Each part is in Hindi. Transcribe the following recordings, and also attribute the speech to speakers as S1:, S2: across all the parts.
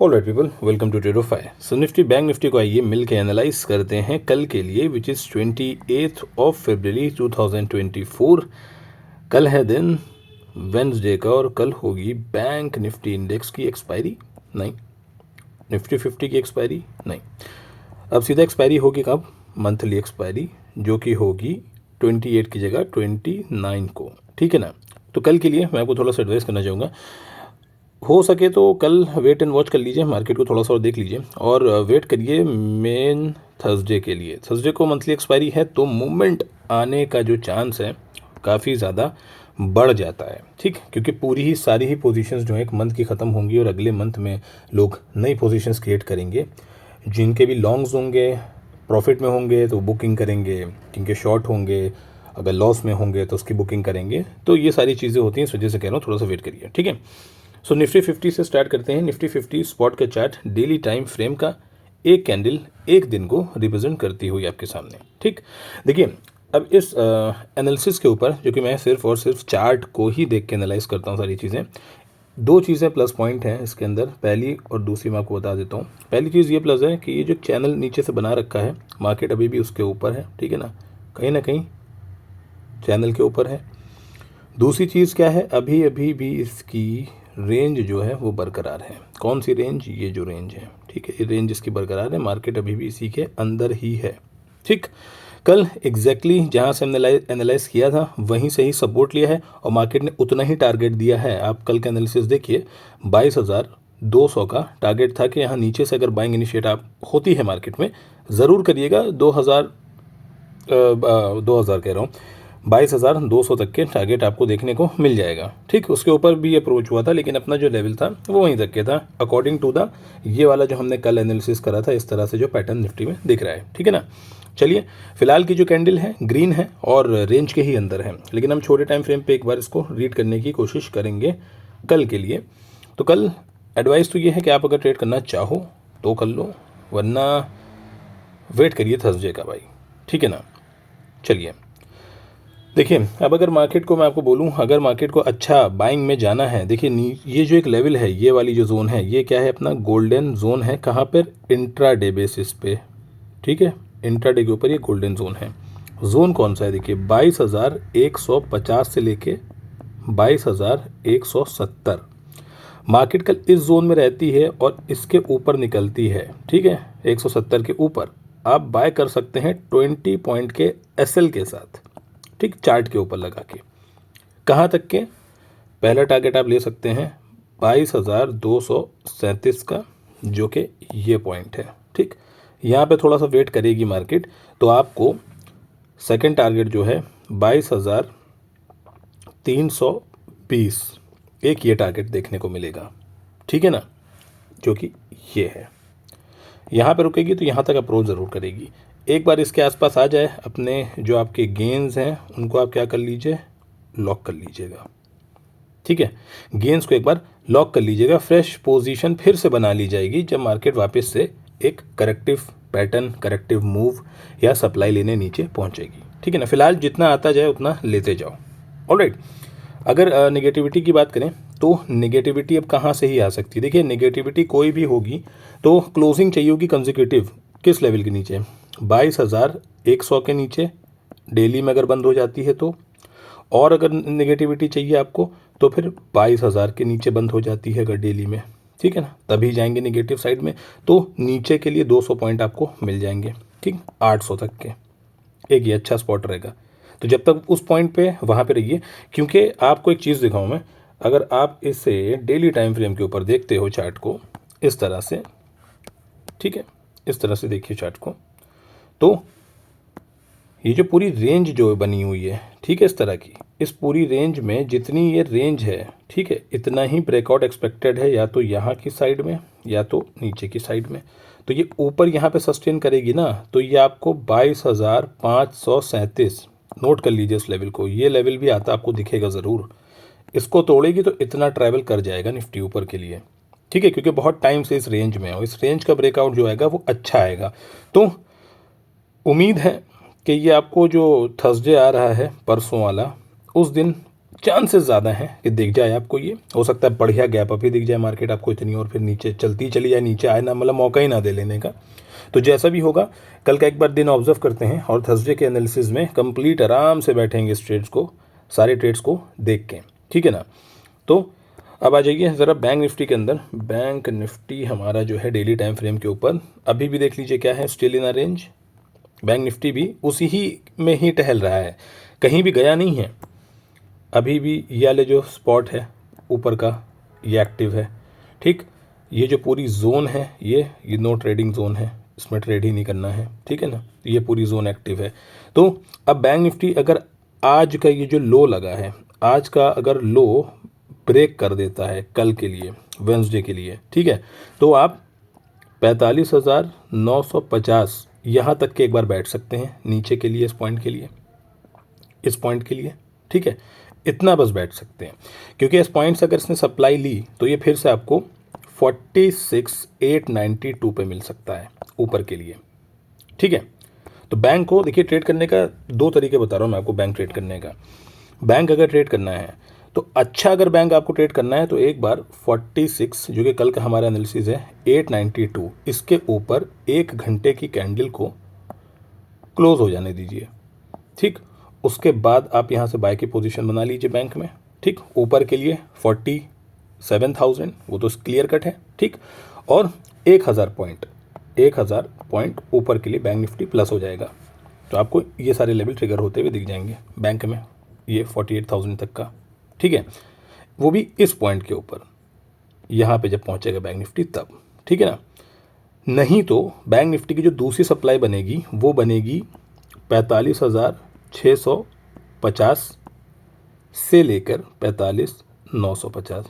S1: Alright people, welcome to Tradofy. So Nifty bank Nifty को आइए मिल के एनालाइज करते हैं कल के लिए, विच इज़ 28 ऑफ फरवरी 2024। कल है दिन वेंसडे का और कल होगी बैंक निफ्टी इंडेक्स की एक्सपायरी नहीं, निफ्टी 50 की एक्सपायरी नहीं। अब सीधा एक्सपायरी होगी कब? मंथली एक्सपायरी, जो कि होगी 28 की जगह 29 को, ठीक है ना। तो कल के लिए मैं आपको थोड़ा सा एडवाइस करना चाहूँगा, हो सके तो कल वेट एंड वॉच कर लीजिए, मार्केट को थोड़ा सा और देख लीजिए और वेट करिए मेन थर्सडे के लिए। थर्सडे को मंथली एक्सपायरी है तो मूवमेंट आने का जो चांस है काफ़ी ज़्यादा बढ़ जाता है, ठीक, क्योंकि पूरी ही सारी ही पोजीशंस जो है एक मंथ की ख़त्म होंगी और अगले मंथ में लोग नई पोजीशंस क्रिएट करेंगे। जिनके भी लॉन्ग्स होंगे प्रॉफिट में होंगे तो बुकिंग करेंगे, जिनके शॉर्ट होंगे अगर लॉस में होंगे तो उसकी बुकिंग करेंगे। तो ये सारी चीज़ें होती हैं, इस वजह से कह रहा हूँ थोड़ा सा वेट करिए, ठीक है। सो निफ्टी 50 से स्टार्ट करते हैं। निफ्टी 50 स्पॉट का चार्ट डेली टाइम फ्रेम का एक कैंडल एक दिन को रिप्रेजेंट करती हुई आपके सामने, ठीक। देखिए, अब इस एनालिसिस के ऊपर, जो कि मैं सिर्फ और सिर्फ चार्ट को ही देख के एनालाइज करता हूँ सारी चीज़ें, दो चीज़ें प्लस पॉइंट हैं इसके अंदर। पहली और दूसरी मैं आपको बता देता हूँ। पहली चीज़ ये प्लस है कि ये जो चैनल नीचे से बना रखा है, मार्केट अभी भी उसके ऊपर है, ठीक है ना कहीं चैनल के ऊपर है। दूसरी चीज़ क्या है, अभी अभी भी इसकी रेंज जो है वो बरकरार है। कौन सी रेंज? ये जो रेंज है, ठीक है, ये रेंज इसकी बरकरार है, मार्केट अभी भी इसी के अंदर ही है, ठीक। कल एग्जैक्टली जहाँ से हमने एनालाइज किया था वहीं से ही सपोर्ट लिया है और मार्केट ने उतना ही टारगेट दिया है। आप कल का एनालिसिस देखिए, 22,200 का टारगेट था कि यहाँ नीचे से अगर बाइंग इनिशिएट आप होती है मार्केट में, ज़रूर करिएगा। 2000 कह रहा हूँ, 22,200 तक के टारगेट आपको देखने को मिल जाएगा, ठीक। उसके ऊपर भी अप्रोच हुआ था लेकिन अपना जो लेवल था वो वहीं तक के था, अकॉर्डिंग टू द ये वाला जो हमने कल एनालिसिस करा था। इस तरह से जो पैटर्न निफ्टी में दिख रहा है, ठीक है ना। चलिए, फिलहाल की जो कैंडल है ग्रीन है और रेंज के ही अंदर है, लेकिन हम छोटे टाइम फ्रेम पे एक बार इसको रीड करने की कोशिश करेंगे कल के लिए। तो कल एडवाइस तो ये है कि आप अगर ट्रेड करना चाहो तो कर लो, वरना वेट करिए थर्सडे का भाई, ठीक है ना। चलिए देखिए, अब अगर मार्केट को मैं आपको बोलूं, अगर मार्केट को अच्छा बाइंग में जाना है, देखिए ये जो एक लेवल है, ये वाली जो जोन है, ये क्या है? अपना गोल्डन जोन है। कहाँ पर? इंट्राडे बेसिस पे, ठीक है, इंट्राडे के ऊपर ये गोल्डन जोन है। जोन कौन सा है? देखिए 22,150 से लेके 22,170 मार्केट कल इस जोन में रहती है और इसके ऊपर निकलती है, ठीक है, 170 के ऊपर आप बाय कर सकते हैं 20 पॉइंट के एसएल के साथ, ठीक, चार्ट के ऊपर लगा के। कहाँ तक के? पहला टारगेट आप ले सकते हैं 22,237 का, जो कि ये पॉइंट है, ठीक। यहाँ पे थोड़ा सा वेट करेगी मार्केट तो आपको सेकंड टारगेट जो है 22,320, एक ये टारगेट देखने को मिलेगा, ठीक है ना, जो कि ये है। यहाँ पे रुकेगी तो यहाँ तक अप्रोच ज़रूर करेगी। एक बार इसके आसपास आ जाए, अपने जो आपके गेंस हैं उनको आप क्या कर लीजिए, लॉक कर लीजिएगा, ठीक है। गेंस को एक बार लॉक कर लीजिएगा, फ्रेश पोजीशन फिर से बना ली जाएगी जब मार्केट वापस से एक करेक्टिव पैटर्न, करेक्टिव मूव या सप्लाई लेने नीचे पहुंचेगी, ठीक है ना। फिलहाल जितना आता जाए उतना लेते जाओ, ऑलराइट। अगर नेगेटिविटी की बात करें तो नेगेटिविटी अब कहाँ से ही आ सकती है? देखिए, नेगेटिविटी कोई भी होगी तो क्लोजिंग चाहिए होगी कंसेक्यूटिव। किस लेवल के नीचे? 22,100 के नीचे डेली में अगर बंद हो जाती है तो, और अगर नेगेटिविटी चाहिए आपको तो फिर 22,000 के नीचे बंद हो जाती है अगर डेली में, ठीक है ना, तभी जाएंगे नेगेटिव साइड में। तो नीचे के लिए 200 पॉइंट आपको मिल जाएंगे, ठीक, 800 तक के, एक ये अच्छा स्पॉट रहेगा। तो जब तक उस पॉइंट पे वहाँ पे रहिए, क्योंकि आपको एक चीज़ दिखाऊं मैं, अगर आप इसे डेली टाइम फ्रेम के ऊपर देखते हो चार्ट को इस तरह से, ठीक है, इस तरह से देखिए चार्ट को, तो ये जो पूरी रेंज जो बनी हुई है, ठीक है, इस तरह की, इस पूरी रेंज में जितनी ये रेंज है, ठीक है, इतना ही ब्रेकआउट एक्सपेक्टेड है, या तो यहाँ की साइड में या तो नीचे की साइड में। तो ये ऊपर यहाँ पे सस्टेन करेगी ना, तो ये आपको 22,537, नोट कर लीजिए इस लेवल को, ये लेवल भी आता आपको दिखेगा ज़रूर। इसको तोड़ेगी तो इतना ट्रैवल कर जाएगा निफ्टी ऊपर के लिए, ठीक है, क्योंकि बहुत टाइम से इस रेंज में हो, इस रेंज का ब्रेकआउट जो आएगा वो अच्छा आएगा। तो उम्मीद है कि ये आपको जो थर्सडे आ रहा है परसों वाला, उस दिन चांसेस ज़्यादा हैं कि दिख जाए आपको। ये हो सकता है बढ़िया गैप अभी दिख जाए मार्केट आपको इतनी, और फिर नीचे चलती चली जाए, नीचे आए ना, मतलब मौका ही ना दे लेने का। तो जैसा भी होगा कल का एक बार दिन ऑब्जर्व करते हैं और थर्सडे के एनालिसिस में कंप्लीट आराम से बैठेंगे इस ट्रेड्स को, सारे ट्रेड्स को देख के, ठीक है ना। तो अब आ जाइए ज़रा बैंक निफ्टी के अंदर। बैंक निफ्टी हमारा जो है डेली टाइम फ्रेम के ऊपर अभी भी देख लीजिए क्या है, still in a range. Bank Nifty भी उसी ही में ही टहल रहा है, कहीं भी गया नहीं है। अभी भी ये वाले जो स्पॉट है ऊपर का ये एक्टिव है, ठीक। ये जो पूरी जोन है ये नो ट्रेडिंग जोन है, इसमें ट्रेड ही नहीं करना है, ठीक है ना। ये पूरी जोन एक्टिव है। तो अब बैंक निफ्टी अगर आज का ये जो लो लगा है, आज का अगर लो ब्रेक कर देता है कल के लिए, वेंसडे के लिए, ठीक है, तो आप 45,950 यहाँ तक के एक बार बैठ सकते हैं नीचे के लिए, इस पॉइंट के लिए, इस पॉइंट के लिए, ठीक है। इतना बस बैठ सकते हैं, क्योंकि इस पॉइंट से अगर इसने सप्लाई ली तो ये फिर से आपको 46,892 पे मिल सकता है ऊपर के लिए, ठीक है। तो बैंक को देखिए ट्रेड करने का दो तरीके बता रहा हूँ मैं आपको बैंक ट्रेड करने का। बैंक अगर ट्रेड करना है तो अच्छा, अगर बैंक आपको ट्रेड करना है तो एक बार 46 जो कि कल का हमारा एनालिसिस है 892, इसके ऊपर 1 घंटे की कैंडल को क्लोज हो जाने दीजिए, ठीक। उसके बाद आप यहाँ से बाय की पोजीशन बना लीजिए बैंक में, ठीक। ऊपर के लिए 47,000 वो तो क्लियर कट है, ठीक। और 1,000 पॉइंट ऊपर के लिए बैंक निफ्टी प्लस हो जाएगा, तो आपको ये सारे लेवल ट्रिगर होते हुए दिख जाएंगे बैंक में, ये 48,000 तक का, ठीक है। वो भी इस पॉइंट के ऊपर, यहाँ पे जब पहुँचेगा बैंक निफ्टी तब, ठीक है ना। नहीं तो बैंक निफ्टी की जो दूसरी सप्लाई बनेगी वो बनेगी 45,650 से लेकर 45,950,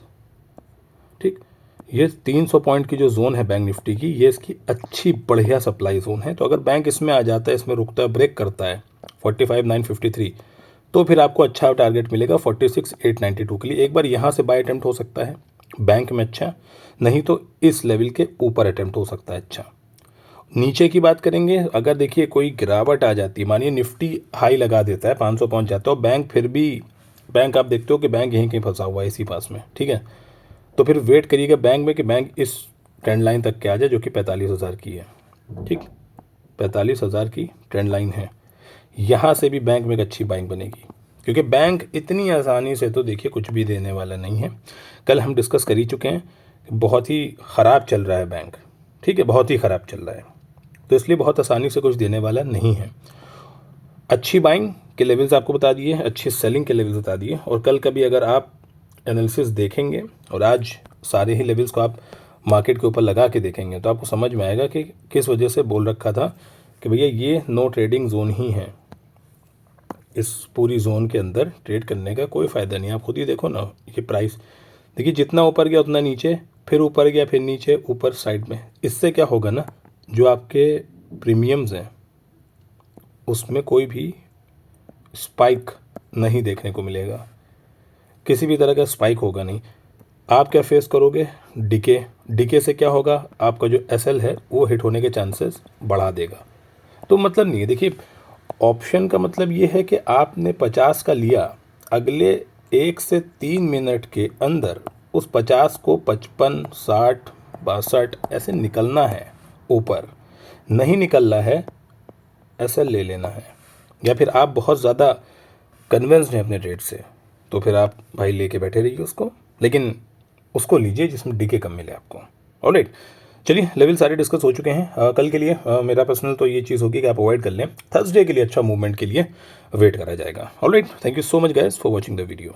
S1: ठीक। ये 300 पॉइंट की जो जोन है बैंक निफ्टी की, ये इसकी अच्छी बढ़िया सप्लाई जोन है। तो अगर बैंक इसमें आ जाता है, इसमें रुकता है, ब्रेक करता है 45,953, तो फिर आपको अच्छा टारगेट मिलेगा 46,892 के लिए। एक बार यहाँ से बाय अटेम्प्ट हो सकता है बैंक में, अच्छा, नहीं तो इस लेवल के ऊपर अटेम्प्ट हो सकता है अच्छा। नीचे की बात करेंगे, अगर देखिए कोई गिरावट आ जाती है, मानिए निफ्टी हाई लगा देता है 500 पहुंच जाता है और बैंक फिर भी, बैंक आप देखते हो कि बैंक यहीं कहीं फंसा हुआ है इसी पास में, ठीक है, तो फिर वेट करिएगा बैंक में कि बैंक इस ट्रेंड लाइन तक के आ जाए जो कि 45,000 की है, ठीक। 45,000 की ट्रेंड लाइन है, यहाँ से भी बैंक में एक अच्छी बाइंग बनेगी, क्योंकि बैंक इतनी आसानी से तो देखिए कुछ भी देने वाला नहीं है। कल हम डिस्कस कर ही चुके हैं, बहुत ही ख़राब चल रहा है बैंक, ठीक है, बहुत ही ख़राब चल रहा है, तो इसलिए बहुत आसानी से कुछ देने वाला नहीं है। अच्छी बाइंग के लेवल्स आपको बता दिए, अच्छी सेलिंग के लेवल्स बता दिए, और कल का भी अगर आप एनालिसिस देखेंगे और आज सारे ही लेवल्स को आप मार्केट के ऊपर लगा के देखेंगे तो आपको समझ में आएगा कि किस वजह से बोल रखा था कि भैया ये नो ट्रेडिंग जोन ही है, इस पूरी जोन के अंदर ट्रेड करने का कोई फ़ायदा नहीं। आप खुद ही देखो ना, ये प्राइस देखिए जितना ऊपर गया उतना नीचे, फिर ऊपर गया फिर नीचे, ऊपर साइड में, इससे क्या होगा ना, जो आपके प्रीमियम्स हैं उसमें कोई भी स्पाइक नहीं देखने को मिलेगा, किसी भी तरह का स्पाइक होगा नहीं। आप क्या फेस करोगे, डिके से क्या होगा, आपका जो एसएल है वो हिट होने के चांसेस बढ़ा देगा। तो मतलब नहीं है, देखिए ऑप्शन का मतलब ये है कि आपने 50 का लिया, अगले 1 से 3 मिनट के अंदर उस 50 को 55, 60, 62 ऐसे निकलना है, ऊपर नहीं निकल रहा है ऐसा ले लेना है। या फिर आप बहुत ज़्यादा कन्विंस्ड हैं अपने रेट से, तो फिर आप भाई लेके बैठे रहिए उसको, लेकिन उसको लीजिए जिसमें डीके कम मिले आपको। ऑलराइट, चलिए लेवल सारे डिस्कस हो चुके हैं। कल के लिए मेरा पर्सनल तो ये चीज़ होगी कि आप अवॉइड कर लें, थर्सडे के लिए अच्छा मूवमेंट के लिए वेट करा जाएगा। Alright, thank you so much guys for watching the video.